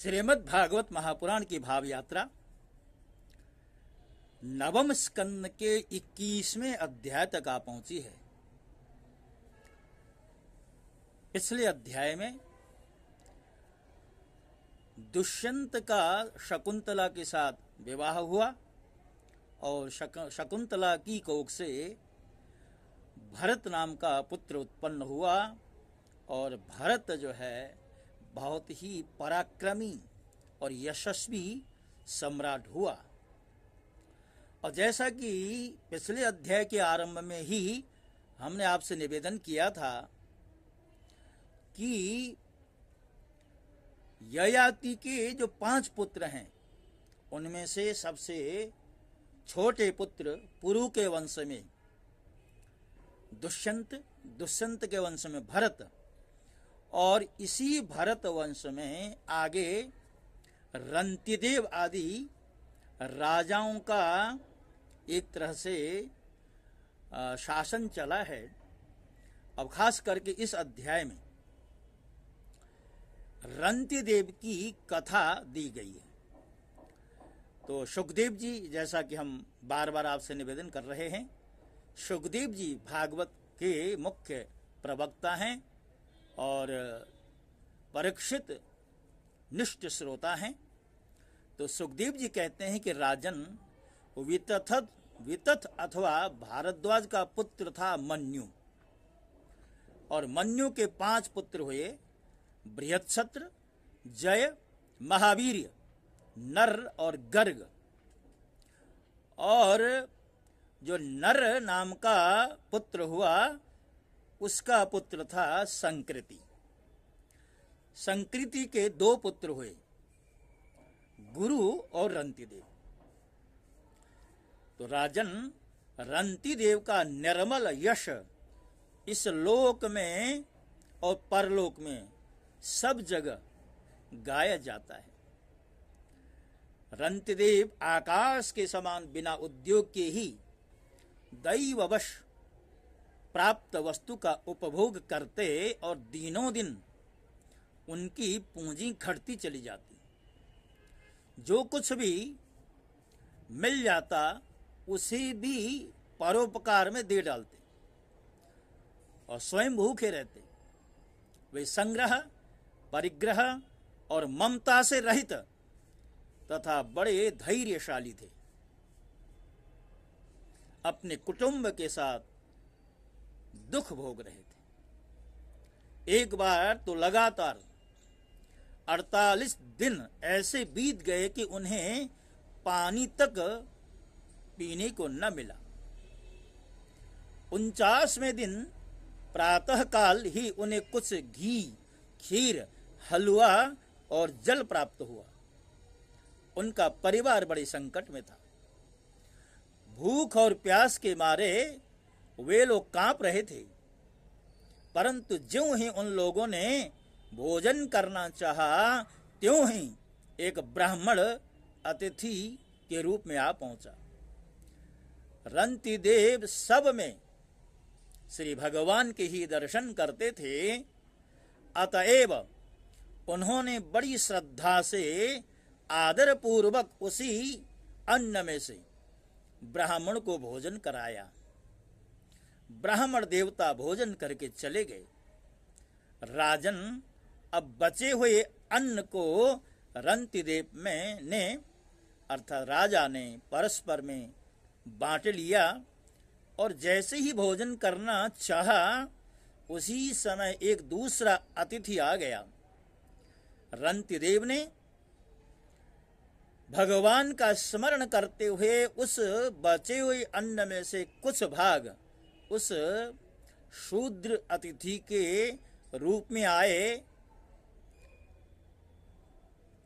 श्रीमद् भागवत महापुराण की भाव यात्रा नवम स्कंद के 21वें अध्याय तक आ पहुंची है। पिछले अध्याय में दुष्यंत का शकुंतला के साथ विवाह हुआ और शकुंतला की कोख से भरत नाम का पुत्र उत्पन्न हुआ और भरत जो है बहुत ही पराक्रमी और यशस्वी सम्राट हुआ। और जैसा कि पिछले अध्याय के आरंभ में ही हमने आपसे निवेदन किया था कि ययाति के जो 5 पुत्र हैं उनमें से सबसे छोटे पुत्र पुरु के वंश में दुष्यंत के वंश में भरत और इसी भरत वंश में आगे रंतिदेव आदि राजाओं का एक तरह से शासन चला है। अब खास करके इस अध्याय में रंतिदेव की कथा दी गई है। तो सुखदेव जी, जैसा कि हम बार बार आपसे निवेदन कर रहे हैं, सुखदेव जी भागवत के मुख्य प्रवक्ता हैं और परीक्षित निष्ठ श्रोता हैं। तो सुखदेव जी कहते हैं कि राजन वितथ अथवा भारद्वाज का पुत्र था मन्यु, और मन्यु के 5 पुत्र हुए बृहत्सत्र, जय, महावीर्य, नर और गर्ग। और जो नर नाम का पुत्र हुआ उसका पुत्र था संकृति। संकृति के 2 पुत्र हुए, गुरु और रंतिदेव। तो राजन रंतिदेव का निर्मल यश इस लोक में और परलोक में सब जगह गाया जाता है। रंतिदेव आकाश के समान बिना उद्योग के ही दैववश प्राप्त वस्तु का उपभोग करते और दिनों दिन उनकी पूंजी घटती चली जाती। जो कुछ भी मिल जाता उसे भी परोपकार में दे डालते और स्वयं भूखे रहते। वे संग्रह, परिग्रह और ममता से रहित तथा बड़े धैर्यशाली थे। अपने कुटुंब के साथ दुख भोग रहे थे। एक बार तो लगातार 48 दिन ऐसे बीत गए कि उन्हें पानी तक पीने को न मिला। 49वें दिन प्रातःकाल ही उन्हें कुछ घी, खीर, हलवा और जल प्राप्त हुआ। उनका परिवार बड़े संकट में था। भूख और प्यास के मारे वे लोग कांप रहे थे, परंतु ज्यों ही उन लोगों ने भोजन करना चाहा त्यों ही एक ब्राह्मण अतिथि के रूप में आ पहुंचा। रंतिदेव सब में श्री भगवान के ही दर्शन करते थे, अतएव उन्होंने बड़ी श्रद्धा से आदर पूर्वक उसी अन्न में से ब्राह्मण को भोजन कराया। ब्राह्मण देवता भोजन करके चले गए। राजन अब बचे हुए अन्न को रंतिदेव ने अर्थात राजा ने परस्पर में बांट लिया और जैसे ही भोजन करना चाहा उसी समय एक दूसरा अतिथि आ गया। रंतिदेव ने भगवान का स्मरण करते हुए उस बचे हुए अन्न में से कुछ भाग उस शूद्र अतिथि के रूप में आए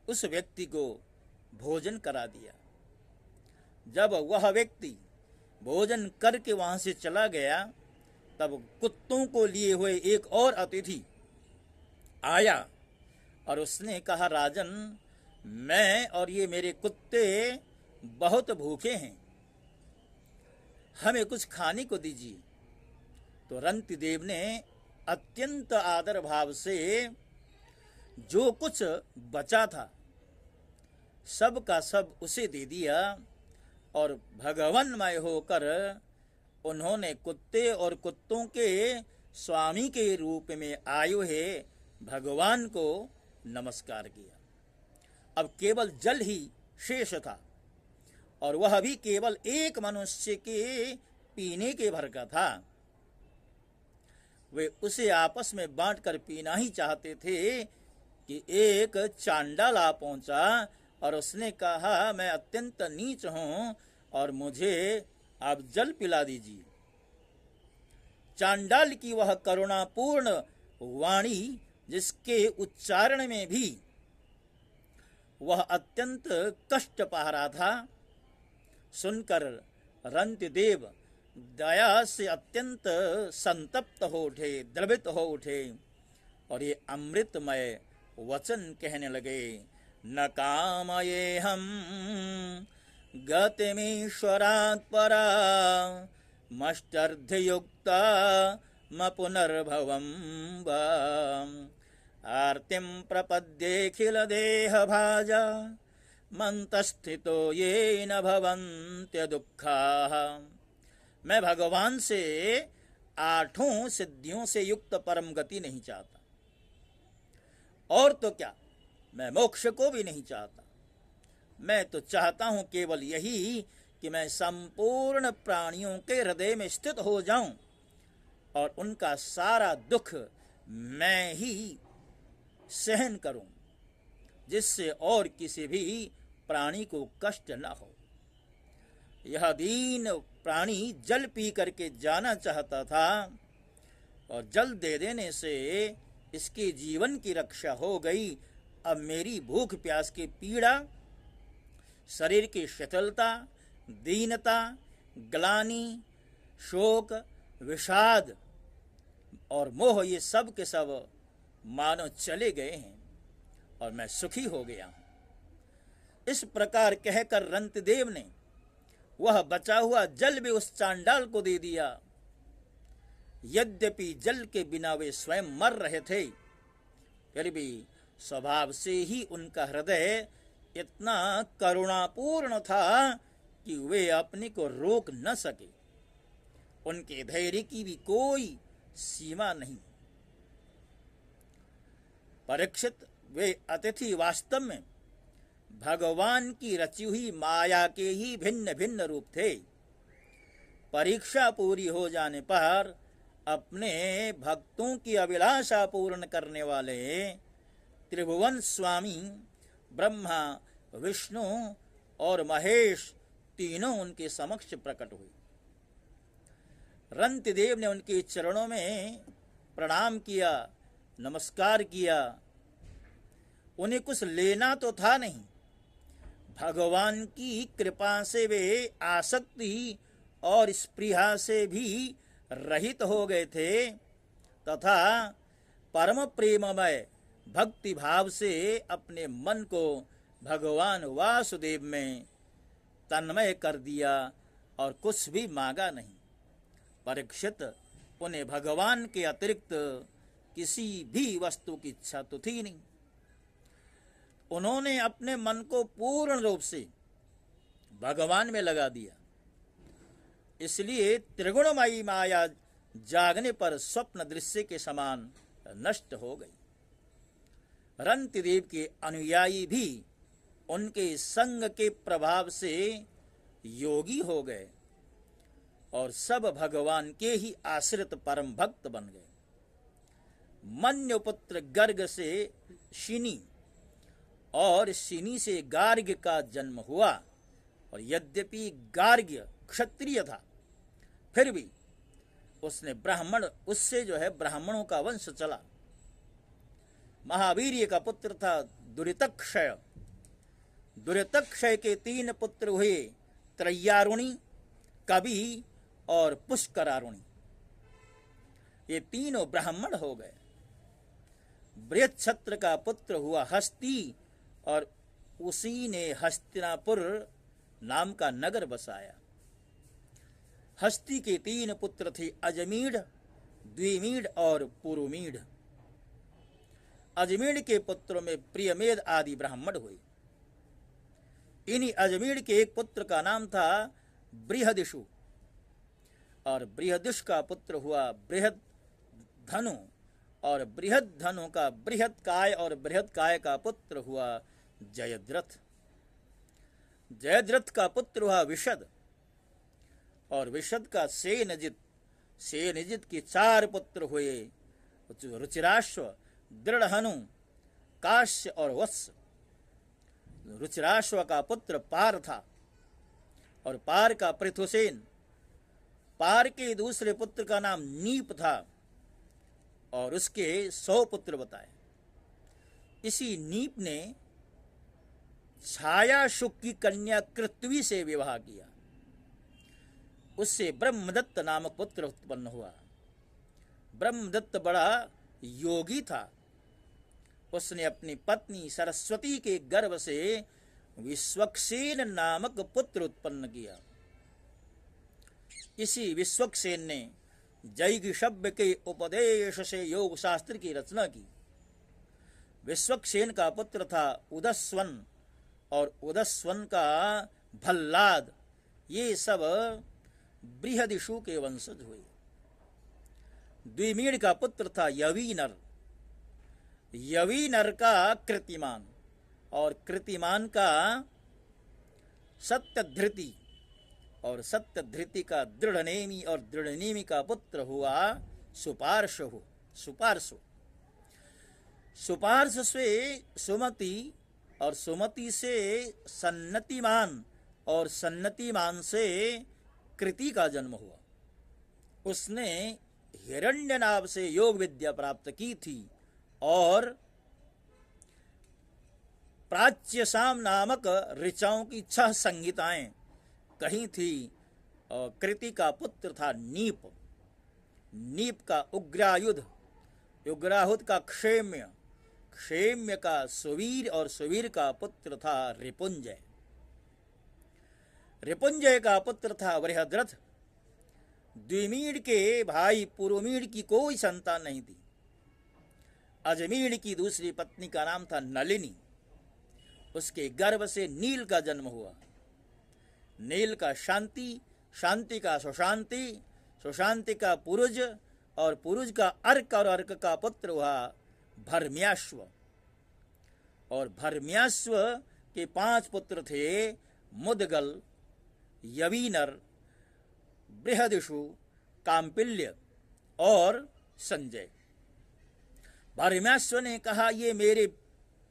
उस व्यक्ति को भोजन करा दिया। जब वह व्यक्ति भोजन करके वहां से चला गया तब कुत्तों को लिए हुए एक और अतिथि आया और उसने कहा, राजन, मैं और ये मेरे कुत्ते बहुत भूखे हैं, हमें कुछ खाने को दीजिए। तो रंतिदेव ने अत्यंत आदर भाव से जो कुछ बचा था सब का सब उसे दे दिया और भगवानमय होकर उन्होंने कुत्ते और कुत्तों के स्वामी के रूप में आए हुए भगवान को नमस्कार किया। अब केवल जल ही शेष था और वह भी केवल एक मनुष्य के पीने के भर का था। वे उसे आपस में बांटकर पीना ही चाहते थे कि एक चांडाल आ पहुंचा और उसने कहा, मैं अत्यंत नीच हूं और मुझे आप जल पिला दीजिए। चांडाल की वह करुणापूर्ण वाणी, जिसके उच्चारण में भी वह अत्यंत कष्ट पा रहा था, सुनकर रंतिदेव दया से अत्यंत संतप्त हो उठे, द्रवित हो उठे और ये अमृतमय वचन कहने लगे, न कामये हम गतिमीश्वरात् परा मष्टर्धयुक्ता म पुनर्भवं वा आर्तिं प्रपद्येऽखिल देह भाजा मंतस्थितो ये न भवन्त्य दुःखाः। मैं भगवान से 8 सिद्धियों से युक्त परम गति नहीं चाहता, और तो क्या, मैं मोक्ष को भी नहीं चाहता। मैं तो चाहता हूं केवल यही कि मैं संपूर्ण प्राणियों के हृदय में स्थित हो जाऊं और उनका सारा दुख मैं ही सहन करूं, जिससे और किसी भी प्राणी को कष्ट न हो। यह दीन प्राणी जल पी करके जाना चाहता था और जल दे देने से इसके जीवन की रक्षा हो गई। अब मेरी भूख प्यास की पीड़ा, शरीर की शिथिलता, दीनता, ग्लानि, शोक, विषाद और मोह, ये सब के सब मानो चले गए हैं और मैं सुखी हो गया हूं। इस प्रकार कहकर रंतदेव ने वह बचा हुआ जल भी उस चांडाल को दे दिया। यद्यपि जल के बिना वे स्वयं मर रहे थे, फिर भी स्वभाव से ही उनका हृदय इतना करुणापूर्ण था कि वे अपने को रोक न सके। उनके धैर्य की भी कोई सीमा नहीं। परीक्षित, वे अतिथि वास्तव में भगवान की रची हुई माया के ही भिन्न भिन्न रूप थे। परीक्षा पूरी हो जाने पर अपने भक्तों की अभिलाषा पूर्ण करने वाले त्रिभुवन स्वामी ब्रह्मा, विष्णु और महेश तीनों उनके समक्ष प्रकट हुए। रंतिदेव ने उनके चरणों में प्रणाम किया, नमस्कार किया। उन्हें कुछ लेना तो था नहीं। भगवान की कृपा से वे आसक्ति और स्पृहा से भी रहित हो गए थे तथा परम प्रेममय भक्ति भाव से अपने मन को भगवान वासुदेव में तन्मय कर दिया और कुछ भी मांगा नहीं। परीक्षित, उन्हें भगवान के अतिरिक्त किसी भी वस्तु की इच्छा तो थी नहीं। उन्होंने अपने मन को पूर्ण रूप से भगवान में लगा दिया। इसलिए त्रिगुणमयी माया जागने पर स्वप्न दृश्य के समान नष्ट हो गई। रंतिदेव के अनुयायी भी उनके संग के प्रभाव से योगी हो गए और सब भगवान के ही आश्रित परम भक्त बन गए। मन्युपुत्र गर्ग से शिनी और शिनी से गार्ग्य का जन्म हुआ, और यद्यपि गार्ग्य क्षत्रिय था, फिर भी उसने उससे ब्राह्मणों का वंश चला। महावीर्य का पुत्र था दुरितक्षय। दुरितक्षय के 3 पुत्र हुए, त्रय्यारुणी, कवि और पुष्करारुणी। ये तीनों ब्राह्मण हो गए। बृहच्छत्र का पुत्र हुआ हस्ती, और उसी ने हस्तिनापुर नाम का नगर बसाया। हस्ती के 3 पुत्र थे, अजमीढ़, द्विमीढ़ और पुरुमीढ़। अजमीढ़ के पुत्रों में प्रियमेद आदि ब्राह्मण हुए। इन्हीं अजमीर के एक पुत्र का नाम था बृहदिषु, और बृहदिष का पुत्र हुआ बृहद धनु, और बृहद धनु का बृहद काय, और बृहद काय का पुत्र हुआ जयद्रथ। जयद्रथ का पुत्र हुआ विशद, और विशद का सेनजित, सेनजित के 4 पुत्र हुए, रुचिराश्व, दृढ़हनु, काश्य और वत्स। रुचिराश्व का पुत्र पार था, और पार का पृथुसेन। पार के दूसरे पुत्र का नाम नीप था, और उसके 100 पुत्र बताए। इसी नीप ने छाया शुक की कन्या कृत्वी से विवाह किया, उससे ब्रह्मदत्त नामक पुत्र उत्पन्न हुआ। ब्रह्मदत्त बड़ा योगी था, उसने अपनी पत्नी सरस्वती के गर्भ से विश्वक्सेन नामक पुत्र उत्पन्न किया। इसी विश्वक्सेन ने जैगिषव्य के उपदेश से योग शास्त्र की रचना की। विश्वक्सेन का पुत्र था उदस्वन, और उदस्वन का भल्लाद। ये सब बृहदिषु के वंशज हुए। द्विमीड का पुत्र था यवीनर, यवीनर का कृतिमान, और कृतिमान का सत्यधृति, और सत्यधृति का दृढ़नेमी, और दृढ़नेमी का पुत्र हुआ सुपार्श। सुपार्श सुपार्श से सुमति, और सुमति से सन्नतिमान, और सन्नतिमान से कृति का जन्म हुआ। उसने हिरण्यनाभ से योग विद्या प्राप्त की थी, और प्राच्यसाम नामक ऋचाओं की 6 संहिताएं कही थी। और कृति का पुत्र था नीप, नीप का उग्रायुध, उग्राहुध का क्षेम्य, क्षेम्य का सुवीर, और सुवीर का पुत्र था रिपुंजय। रिपुंजय का पुत्र था बृहद्रथ। द्विमीड के भाई पुरुमीड की कोई संतान नहीं थी। अजमीड की दूसरी पत्नी का नाम था नलिनी, उसके गर्भ से नील का जन्म हुआ। नील का शांति, शांति का सुशांति, सुशांति का पुरुज, और पुरुज का अर्क, और अर्क का पुत्र हुआ भर्म्याश्व। और भर्म्याश्व के 5 पुत्र थे, मुदगल, यवीनर, बृहदिषु, काम्पिल्य और संजय। भर्म्याश्व ने कहा, ये मेरे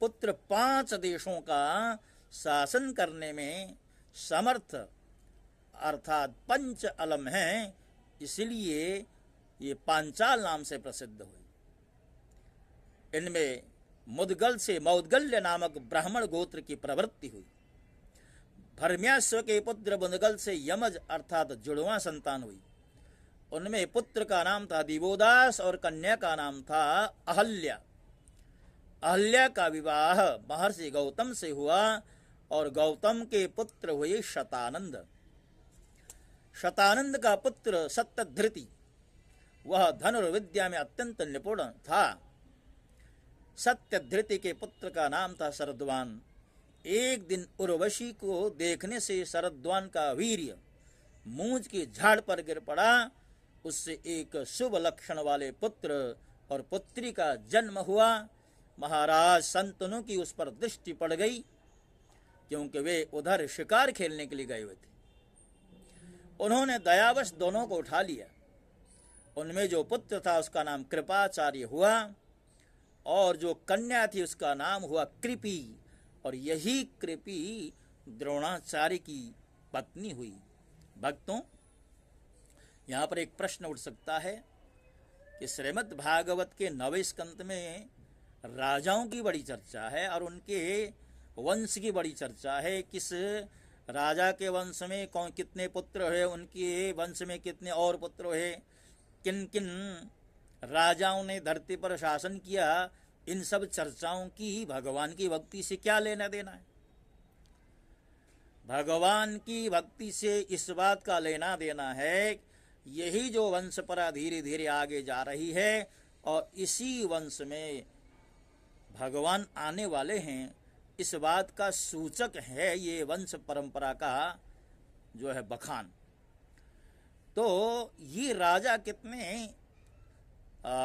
पुत्र 5 देशों का शासन करने में समर्थ अर्थात पंच अलम हैं, इसलिए ये पांचाल नाम से प्रसिद्ध हुए। इनमें मुदगल से मौदगल्य नामक ब्राह्मण गोत्र की प्रवृत्ति हुई। भर्म्याश्व के पुत्र मुदगल से यमज अर्थात जुड़वा संतान हुई। उनमें पुत्र का नाम था दिवोदास, और कन्या का नाम था अहल्या। अहल्या का विवाह महर्षि गौतम से हुआ, और गौतम के पुत्र हुए शतानंद। शतानंद का पुत्र सत्यधृति, वह धनुर्विद्या में अत्यंत निपुण था। सत्यधृति के पुत्र का नाम था शरद्वान। एक दिन उर्वशी को देखने से शरद्वान का वीर्य मूंज के झाड़ पर गिर पड़ा। उससे एक शुभ लक्षण वाले पुत्र और पुत्री का जन्म हुआ। महाराज संतनों की उस पर दृष्टि पड़ गई, क्योंकि वे उधर शिकार खेलने के लिए गए हुए थे। उन्होंने दयावश दोनों को उठा लिया। उनमें जो पुत्र था उसका नाम कृपाचार्य हुआ, और जो कन्या थी उसका नाम हुआ कृपी, और यही कृपी द्रोणाचार्य की पत्नी हुई। भक्तों, यहाँ पर एक प्रश्न उठ सकता है कि श्रीमद् भागवत के 9वें स्कंद में राजाओं की बड़ी चर्चा है और उनके वंश की बड़ी चर्चा है। किस राजा के वंश में कौन कितने पुत्र हुए, उनके वंश में कितने और पुत्र हुए, किन किन राजाओं ने धरती पर शासन किया, इन सब चर्चाओं की भगवान की भक्ति से क्या लेना देना है। भगवान की भक्ति से इस बात का लेना देना है, यही जो वंश परंपरा धीरे धीरे आगे जा रही है और इसी वंश में भगवान आने वाले हैं। इस बात का सूचक है ये वंश परंपरा का जो है बखान। तो ये राजा कितने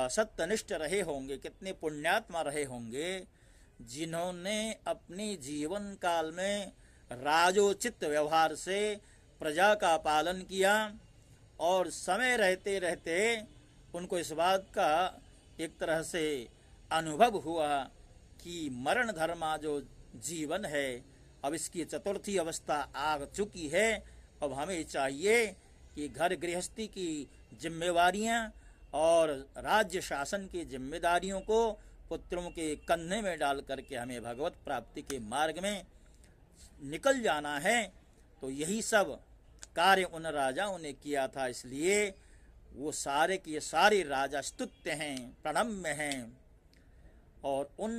सत्यनिष्ठ रहे होंगे, कितने पुण्यात्मा रहे होंगे, जिन्होंने अपने जीवन काल में राजोचित व्यवहार से प्रजा का पालन किया और समय रहते रहते उनको इस बात का एक तरह से अनुभव हुआ कि मरण धर्मा जो जीवन है, अब इसकी चतुर्थी अवस्था आ चुकी है। अब हमें चाहिए कि घर गृहस्थी की जिम्मेवारियां और राज्य शासन की जिम्मेदारियों को पुत्रों के कंधे में डाल करके हमें भगवत प्राप्ति के मार्ग में निकल जाना है। तो यही सब कार्य उन राजाओं ने किया था, इसलिए वो सारे के सारे राजा स्तुत्य हैं, प्रणम्य हैं। और उन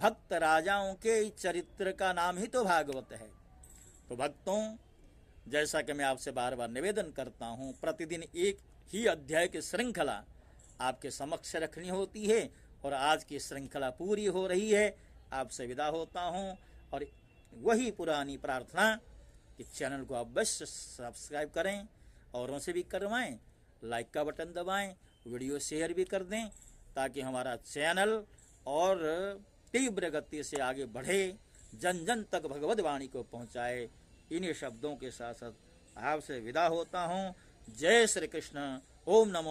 भक्त राजाओं के चरित्र का नाम ही तो भागवत है। तो भक्तों, जैसा कि मैं आपसे बार बार निवेदन करता हूँ, प्रतिदिन एक ही अध्याय की श्रृंखला आपके समक्ष रखनी होती है और आज की श्रृंखला पूरी हो रही है। आपसे विदा होता हूँ और वही पुरानी प्रार्थना कि चैनल को अवश्य सब्सक्राइब करें, औरों से भी करवाएं, लाइक का बटन दबाएं, वीडियो शेयर भी कर दें, ताकि हमारा चैनल और तीव्र गति से आगे बढ़े, जन जन तक भगवद वाणी को पहुँचाए। इन्हीं शब्दों के साथ साथ आपसे विदा होता हूँ। जय श्री कृष्ण। ओम नमो